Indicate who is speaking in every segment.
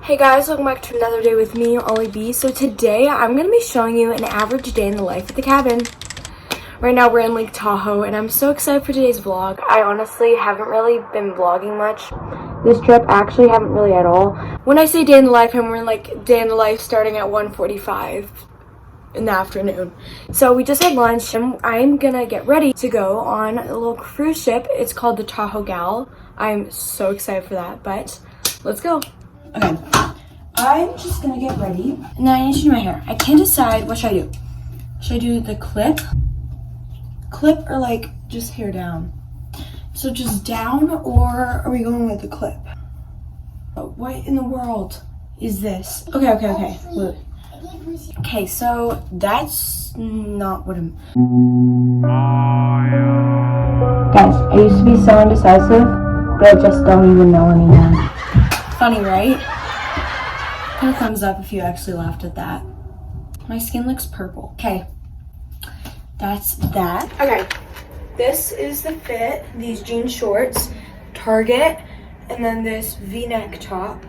Speaker 1: Hey guys, welcome back to another day with me, Ollie B. So today I'm going to be showing you an average day in the life at the cabin. Right now we're in Lake Tahoe and I'm so excited for today's vlog. I honestly haven't really been vlogging much this trip. I actually haven't really at all. When I say day in the life, I'm like day in the life starting at 1:45 in the afternoon. So we just had lunch and I'm gonna get ready to go on a little cruise ship. It's called the Tahoe Gal. I'm so excited for that, but let's go. Okay, I'm just gonna get ready and then I need to do my hair. I can't decide what should I do. Should I do the clip or like just hair down? So just down, or are we going with the clip? What in the world is this? Okay. Wait. Okay, so that's not what I'm... Guys, I used to be so indecisive, but I just don't even know anymore. Funny, right? Put a thumbs up if you actually laughed at that. My skin looks purple. Okay, that's that. Okay, this is the fit. These jean shorts, Target, and then this V-neck top,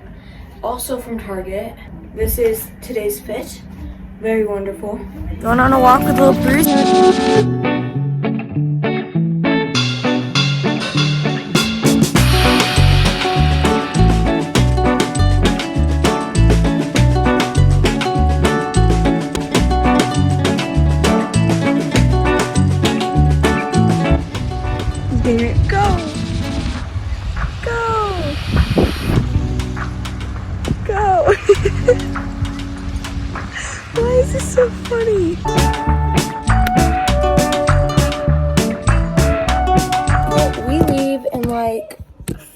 Speaker 1: also from Target. This is today's fit. Very wonderful. Going on a walk with little Bruce. There it goes. Go. Why is this so funny? We leave in like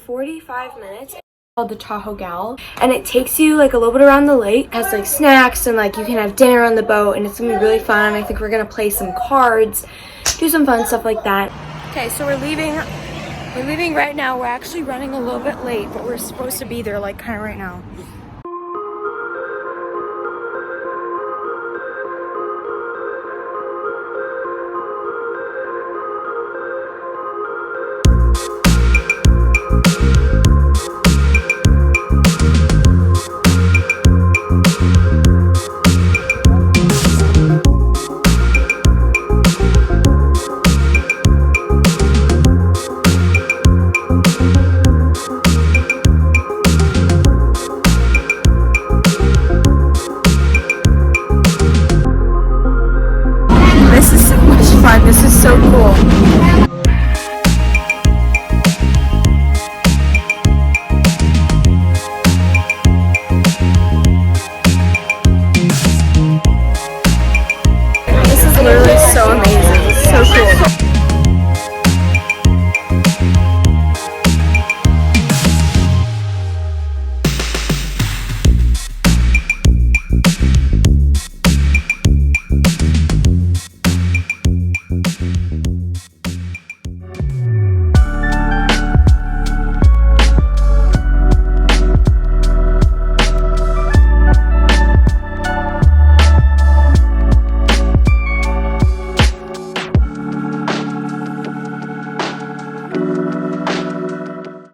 Speaker 1: 45 minutes. It's called the Tahoe Gal, and it takes you like a little bit around the lake. It has like snacks and like you can have dinner on the boat, and it's gonna be really fun. I think we're gonna play some cards, do some fun stuff like that. Okay, so we're leaving right now. We're actually running a little bit late, but we're supposed to be there like kind of right now.